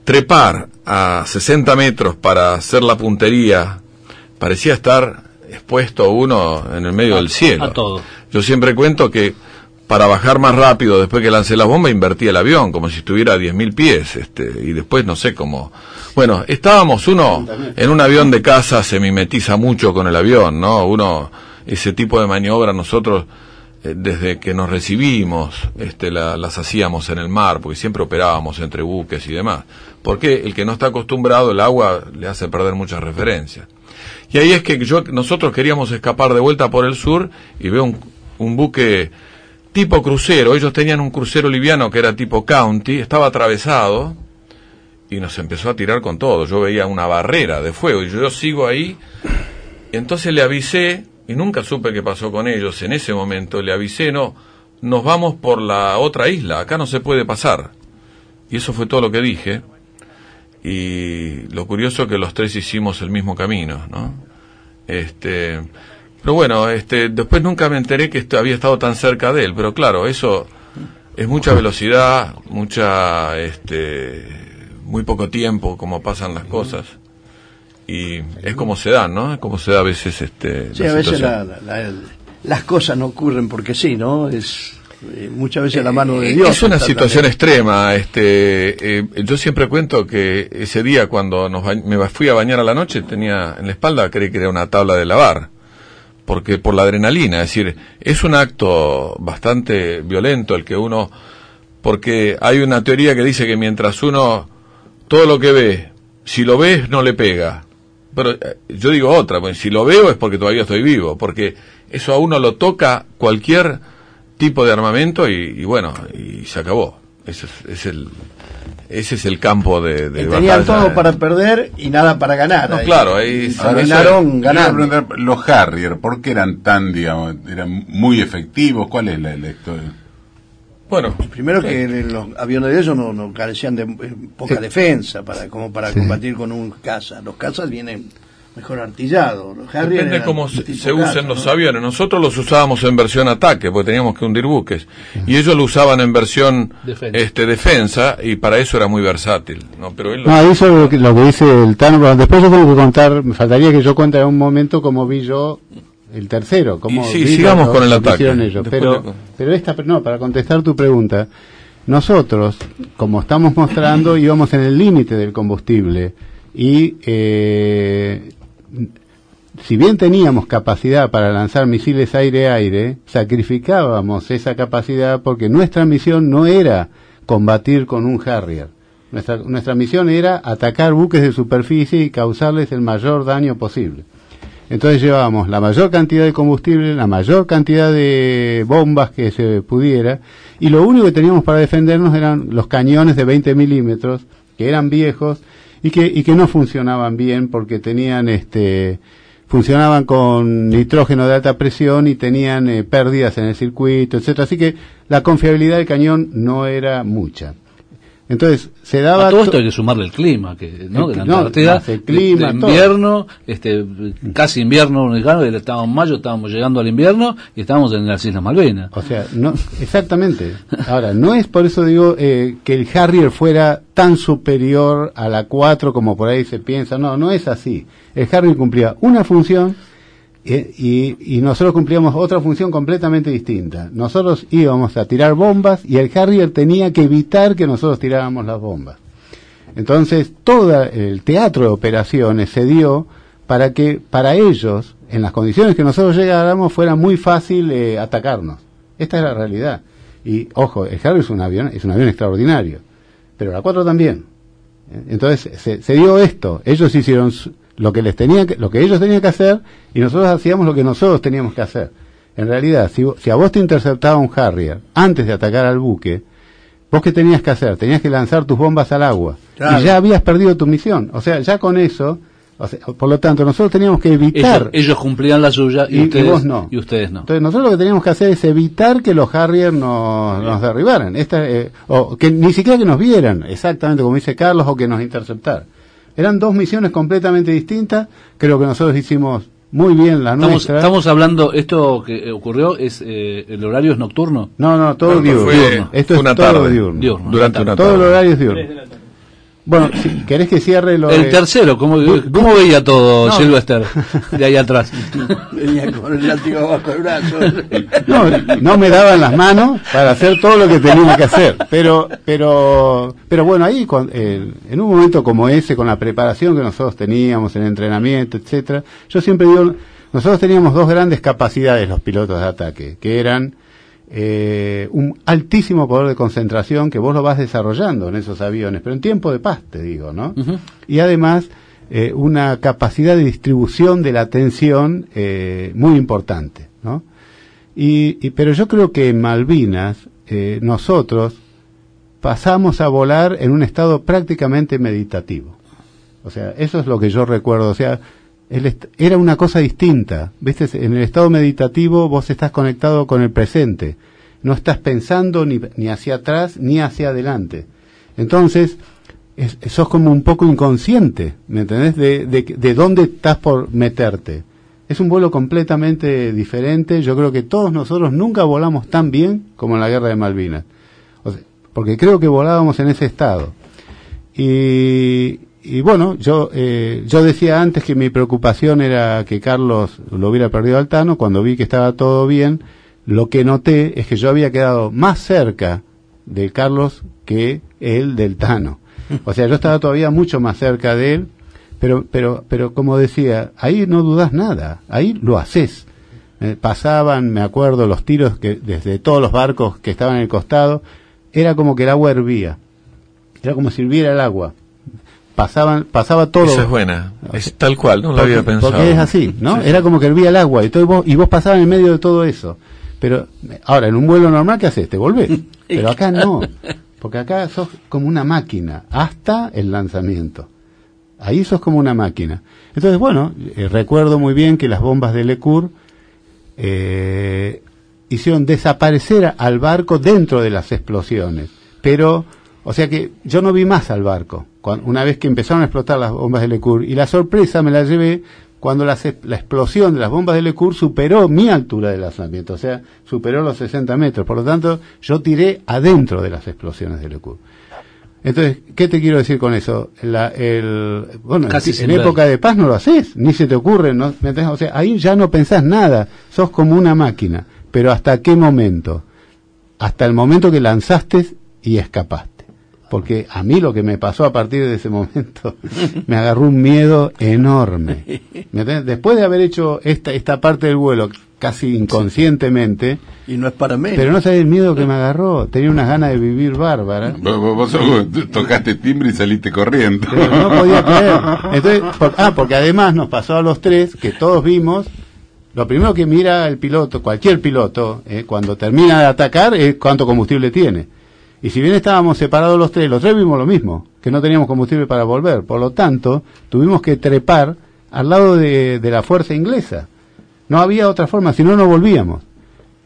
Trepar a 60 metros para hacer la puntería, parecía estar expuesto uno en el medio del cielo. A todo. Yo siempre cuento que para bajar más rápido después que lancé la bomba invertí el avión, como si estuviera a 10.000 pies, y después no sé cómo. Bueno, estábamos en un avión de caza, se mimetiza mucho con el avión, ¿no? Ese tipo de maniobra nosotros desde que nos recibimos, las hacíamos en el mar, porque siempre operábamos entre buques y demás. Porque el que no está acostumbrado, el agua le hace perder muchas referencias. Y ahí es que nosotros queríamos escapar de vuelta por el sur, y veo un buque tipo crucero. Ellos tenían un crucero liviano que era tipo County, estaba atravesado, y nos empezó a tirar con todo. Yo veía una barrera de fuego, y yo sigo ahí, y entonces le avisé, y nunca supe qué pasó con ellos. En ese momento le avisé, no, nos vamos por la otra isla, acá no se puede pasar. Y eso fue todo lo que dije. Y lo curioso es que los tres hicimos el mismo camino, ¿no? Pero bueno, después nunca me enteré que había estado tan cerca de él, pero claro, eso es mucha velocidad, muy poco tiempo, como pasan las cosas. Y es como se dan, ¿no? Es como se da a veces sí, a veces las cosas no ocurren porque sí, ¿no? Muchas veces la mano de Dios. Es una situación extrema. Yo siempre cuento que ese día cuando me fui a bañar a la noche, tenía en la espalda, creí que era una tabla de lavar, porque por la adrenalina. Es decir, es un acto bastante violento el que uno, porque hay una teoría que dice que mientras uno, todo lo que ve, si lo ves no le pega. Pero yo digo otra, pues si lo veo es porque todavía estoy vivo, porque eso a uno lo toca cualquier tipo de armamento y bueno, y se acabó. Ese es el campo de tenían batalla. Todo para perder y nada para ganar. No, claro, ahí ganaron ganando. Los Harrier, ¿por qué eran tan, digamos, eran muy efectivos? ¿Cuál es la historia? Bueno, primero que los aviones de ellos no carecían de poca defensa para combatir con un caza. Los cazas vienen mejor artillados. Los Harrier depende cómo se caza, usen los aviones. Nosotros los usábamos en versión ataque, porque teníamos que hundir buques. Y ellos lo usaban en versión defensa, y para eso era muy versátil. No, pero él eso lo que dice el Tano, pero después yo tengo que contar, me faltaría que yo cuente en un momento cómo vi yo el tercero. Cómo sigamos con el ataque. Ellos. Pero para contestar tu pregunta, nosotros, como estamos mostrando, íbamos en el límite del combustible, y si bien teníamos capacidad para lanzar misiles aire-aire, sacrificábamos esa capacidad porque nuestra misión no era combatir con un Harrier. Nuestra misión era atacar buques de superficie y causarles el mayor daño posible. Entonces llevábamos la mayor cantidad de combustible, la mayor cantidad de bombas que se pudiera, y lo único que teníamos para defendernos eran los cañones de 20 milímetros, que eran viejos y que no funcionaban bien porque funcionaban con nitrógeno de alta presión y tenían pérdidas en el circuito, etcétera. Así que la confiabilidad del cañón no era mucha. Entonces se daba a todo esto hay que sumarle el clima, ¿no? De la Antártida, el clima, de invierno, casi invierno, estábamos en mayo, estábamos llegando al invierno y estábamos en las Islas Malvinas. O sea, no, exactamente. Ahora, no es por eso digo que el Harrier fuera tan superior a la 4 como por ahí se piensa. No es así. El Harrier cumplía una función y nosotros cumplíamos otra función completamente distinta. Nosotros íbamos a tirar bombas y el Harrier tenía que evitar que nosotros tiráramos las bombas. Entonces, todo el teatro de operaciones se dio para que para ellos, en las condiciones que nosotros llegáramos, fuera muy fácil atacarnos. Esta es la realidad. Y, ojo, el Harrier es un avión extraordinario, pero la 4 también. Entonces, se dio esto. Ellos hicieron lo que ellos tenían que hacer, y nosotros hacíamos lo que nosotros teníamos que hacer. En realidad, si a vos te interceptaba un Harrier antes de atacar al buque, ¿vos qué tenías que hacer? Tenías que lanzar tus bombas al agua. Claro. Y ya habías perdido tu misión. O sea, ya con eso, por lo tanto, nosotros teníamos que evitar... Ellos cumplían la suya y ustedes no. Entonces, nosotros lo que teníamos que hacer es evitar que los Harrier nos derribaran. O que ni siquiera que nos vieran, exactamente como dice Carlos, o que nos interceptaran. Eran dos misiones completamente distintas. Creo que nosotros hicimos muy bien la nuestra. Estamos hablando, esto que ocurrió, el horario es nocturno. No, todo diurno. Esto es una todo tarde. Diurno. Durante una tarde. Todo el horario es diurno. Bueno, si querés que cierre el tercero, ¿cómo veía todo Sylvester de ahí atrás? Venía con el látigo bajo el brazo. No me daban las manos para hacer todo lo que tenía que hacer. Pero bueno, ahí en un momento como ese, con la preparación que nosotros teníamos, el entrenamiento, etcétera, yo siempre digo, nosotros teníamos dos grandes capacidades los pilotos de ataque, que eran un altísimo poder de concentración que vos lo vas desarrollando en esos aviones, pero en tiempo de paz, te digo, ¿no? Y además, una capacidad de distribución de la atención muy importante, ¿no? Pero yo creo que en Malvinas, nosotros pasamos a volar en un estado prácticamente meditativo. O sea, eso es lo que yo recuerdo. O sea, era una cosa distinta. ¿Viste? En el estado meditativo vos estás conectado con el presente. No estás pensando ni hacia atrás ni hacia adelante. Entonces, sos como un poco inconsciente, ¿me entendés? De dónde estás por meterte. Es un vuelo completamente diferente. Yo creo que todos nosotros nunca volamos tan bien como en la Guerra de Malvinas. O sea, porque creo que volábamos en ese estado. Y bueno, yo decía antes que mi preocupación era que Carlos lo hubiera perdido al Tano. Cuando vi que estaba todo bien, lo que noté es que yo había quedado más cerca de Carlos que él del Tano. O sea, yo estaba todavía mucho más cerca de él, pero como decía, ahí no dudás nada, ahí lo haces. Pasaban, me acuerdo, los tiros que desde todos los barcos que estaban en el costado, era como que el agua hervía, era como si hirviera el agua. Pasaba todo. Esa es buena, es tal cual, no lo había pensado. Porque es así, ¿no? Sí. Era como que hervía el agua y vos pasabas en medio de todo eso. Pero ahora, en un vuelo normal, ¿qué haces? Te volvés. Pero acá no, porque acá sos como una máquina, hasta el lanzamiento. Ahí sos como una máquina. Entonces, bueno, recuerdo muy bien que las bombas de Lecourt hicieron desaparecer al barco dentro de las explosiones. Pero, o sea que yo no vi más al barco una vez que empezaron a explotar las bombas de Lecourt, y la sorpresa me la llevé cuando la explosión de las bombas de Lecourt superó mi altura de lanzamiento, o sea, superó los 60 metros. Por lo tanto, yo tiré adentro de las explosiones de Lecourt. Entonces, ¿qué te quiero decir con eso? Bueno, en época de paz no lo haces, ni se te ocurre, ¿no? O sea, ahí ya no pensás nada, sos como una máquina. Pero ¿hasta qué momento? Hasta el momento que lanzaste y escapaste. Porque a mí lo que me pasó a partir de ese momento, me agarró un miedo enorme. ¿Me entiendes? Después de haber hecho esta parte del vuelo casi inconscientemente, y no es para menos. Pero no sabés el miedo que me agarró, tenía unas ganas de vivir bárbara. Vos tocaste timbre y saliste corriendo. Pero no podía creer. Entonces, porque además nos pasó a los tres que todos vimos, lo primero que mira el piloto, cualquier piloto, cuando termina de atacar, es cuánto combustible tiene. Y si bien estábamos separados los tres vimos lo mismo, que no teníamos combustible para volver. Por lo tanto, tuvimos que trepar al lado de la fuerza inglesa. No había otra forma, si no, no volvíamos.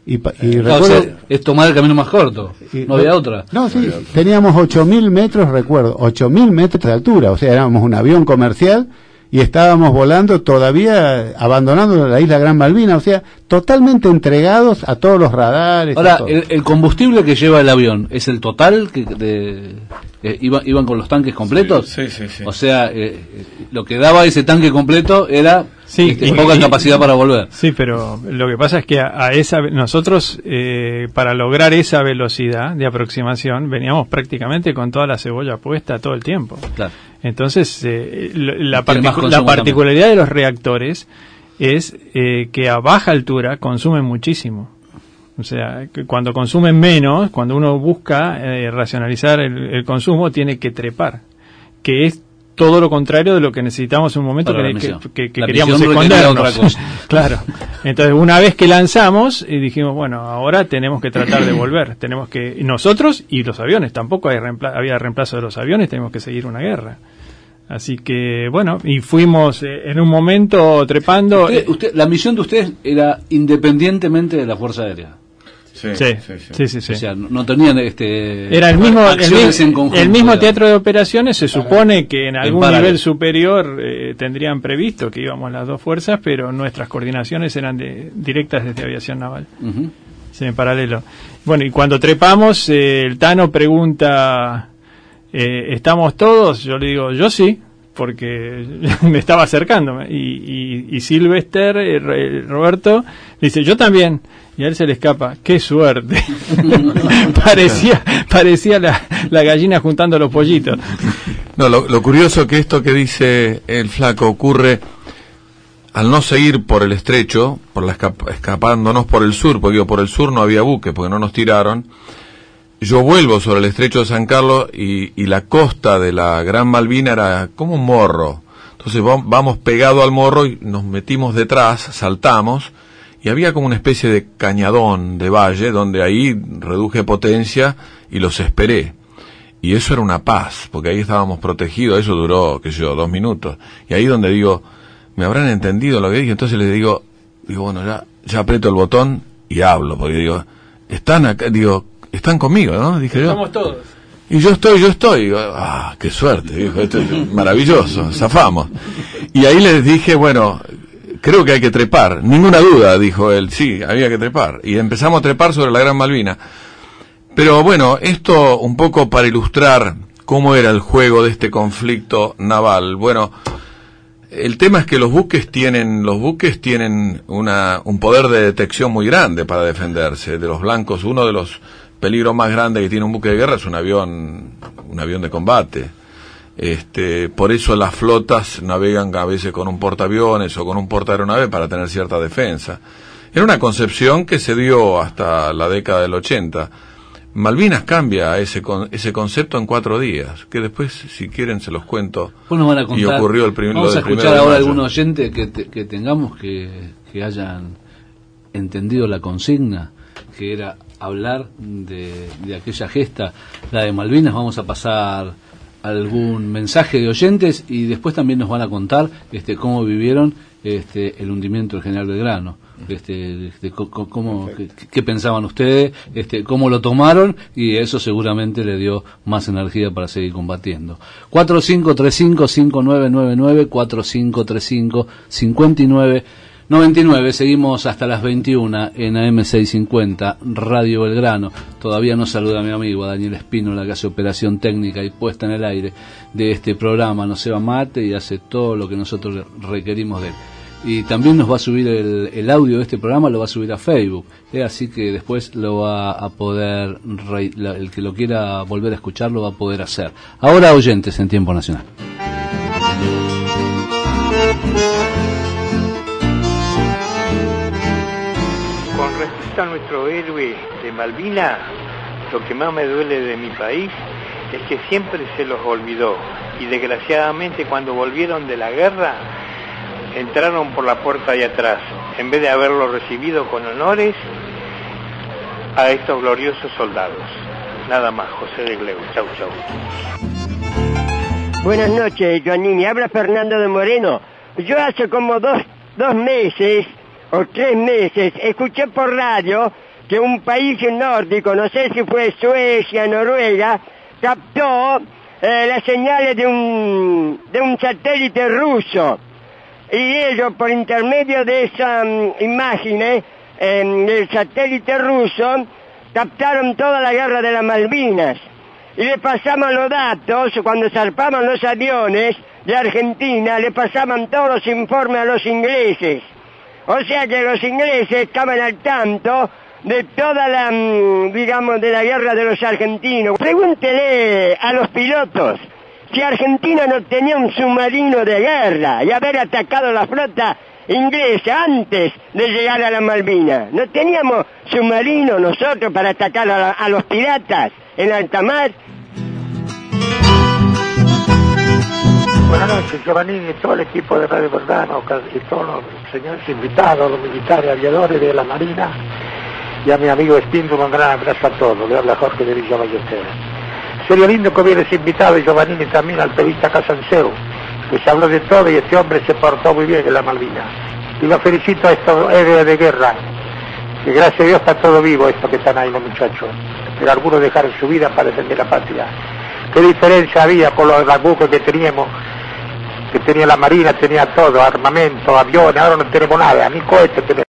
Y recuerdo, o sea, es tomar el camino más corto, no había otra. No, sí, teníamos 8.000 metros, recuerdo, 8.000 metros de altura, o sea, éramos un avión comercial y estábamos volando todavía, abandonando la isla Gran Malvina, o sea, totalmente entregados a todos los radares. Ahora, el combustible que lleva el avión, ¿es el total? ¿Iban con los tanques completos? Sí. O sea, lo que daba ese tanque completo era poca capacidad para volver. Sí, pero lo que pasa es que nosotros, para lograr esa velocidad de aproximación, veníamos prácticamente con toda la cebolla puesta todo el tiempo. Claro. Entonces, la particularidad de los reactores es que a baja altura consumen muchísimo. O sea, que cuando consumen menos, cuando uno busca racionalizar el consumo, tiene que trepar, que es todo lo contrario de lo que necesitamos en un momento que queríamos escondernos. Claro. Entonces, una vez que lanzamos, y dijimos, bueno, ahora tenemos que tratar de volver. Tenemos que, nosotros y los aviones, tampoco había reemplazo de los aviones, tenemos que seguir una guerra. Así que, bueno, y fuimos en un momento trepando. La misión de ustedes era independientemente de la Fuerza Aérea. Sí. O sea, no tenían era el mismo teatro de operaciones. Se supone que en algún nivel superior tendrían previsto que íbamos las dos fuerzas, pero nuestras coordinaciones eran directas desde aviación naval. Sí, en paralelo. Bueno, y cuando trepamos, el Tano pregunta, ¿estamos todos? Yo le digo, yo sí, porque me estaba acercándome. Y Sylvester, Roberto, dice, yo también. Y a él se le escapa, ¡qué suerte! parecía la gallina juntando los pollitos. No, lo curioso que esto que dice el flaco ocurre al no seguir por el estrecho, escapándonos por el sur, porque por el sur no había buque, porque no nos tiraron, yo vuelvo sobre el estrecho de San Carlos y la costa de la Gran Malvina era como un morro. Entonces vamos pegado al morro y nos metimos detrás, saltamos, y había como una especie de cañadón de valle, donde ahí reduje potencia y los esperé. Y eso era una paz, porque ahí estábamos protegidos, eso duró, 2 minutos. Y ahí donde digo, ¿me habrán entendido lo que dije? Entonces les digo, bueno, ya aprieto el botón y hablo, porque digo, están acá, están conmigo, ¿no? Dije yo. Estamos todos. Y yo estoy. Digo, qué suerte, dijo, esto es maravilloso, zafamos. Y ahí les dije, bueno, creo que hay que trepar. Ninguna duda, dijo él, sí, había que trepar. Y empezamos a trepar sobre la Gran Malvina. Pero bueno, esto un poco para ilustrar cómo era el juego de este conflicto naval. Bueno, el tema es que los buques tienen un poder de detección muy grande para defenderse de los blancos. Uno de los peligros más grandes que tiene un buque de guerra es un avión de combate. Por eso las flotas navegan a veces con un portaaviones o con un portaaeronave para tener cierta defensa. Era una concepción que se dio hasta la década del 80. Malvinas cambia ese concepto en 4 días, que después, si quieren, se los cuento. Bueno, van a contar, y ocurrió vamos a escuchar ahora algún oyente que tengamos que hayan entendido la consigna, que era hablar de aquella gesta, la de Malvinas. Vamos a pasar algún mensaje de oyentes y después también nos van a contar cómo vivieron el hundimiento del General Belgrano. ¿Qué pensaban ustedes? ¿Cómo lo tomaron? Y eso seguramente le dio más energía para seguir combatiendo. 4535-5999, 4535-5999. Seguimos hasta las 21 en AM650, Radio Belgrano. Todavía nos saluda mi amigo Daniel Espínola, que hace operación técnica y puesta en el aire de este programa. Nos lleva mate y hace todo lo que nosotros requerimos de él. Y también nos va a subir el audio de este programa, lo va a subir a Facebook, así que después lo va a poder, el que lo quiera volver a escuchar lo va a poder hacer. Ahora oyentes en Tiempo Nacional. Con respecto a nuestro héroe de Malvinas, lo que más me duele de mi país es que siempre se los olvidó, y desgraciadamente cuando volvieron de la guerra entraron por la puerta de atrás, en vez de haberlo recibido con honores a estos gloriosos soldados. Nada más, José de Gleu. Chau, chau. Buenas noches, Giannini. Habla Fernando de Moreno. Yo hace como dos meses o 3 meses escuché por radio que un país nórdico, no sé si fue Suecia, Noruega, captó las señales de un satélite ruso. Y ellos, por intermedio de esa imagen del satélite ruso, captaron toda la guerra de las Malvinas. Y le pasaban los datos, cuando zarpaban los aviones de Argentina, le pasaban todos los informes a los ingleses. O sea que los ingleses estaban al tanto de toda la, de la guerra de los argentinos. Pregúntele a los pilotos si Argentina no tenía un submarino de guerra y haber atacado la flota inglesa antes de llegar a la Malvinas. No teníamos submarino nosotros para atacar a los piratas en alta mar. Buenas noches, Giovannini y todo el equipo de Radio Belgrano y todos los señores invitados, los militares, aviadores de la Marina, y a mi amigo Espíndola, un gran abrazo a todos. Le habla Jorge de Villa Ballesteros. Sería lindo que hubieras invitado a Giovannini también al periodista Casanseu, que se habló de todo y este hombre se portó muy bien en la Malvinas. Y lo felicito a estos héroes de guerra, que gracias a Dios está todo vivo esto que están ahí los muchachos, pero algunos dejaron su vida para defender la patria. ¿Qué diferencia había con los buques que teníamos? Que tenía la Marina, tenía todo, armamento, aviones, ahora no tenemos nada, ni cohetes tenemos.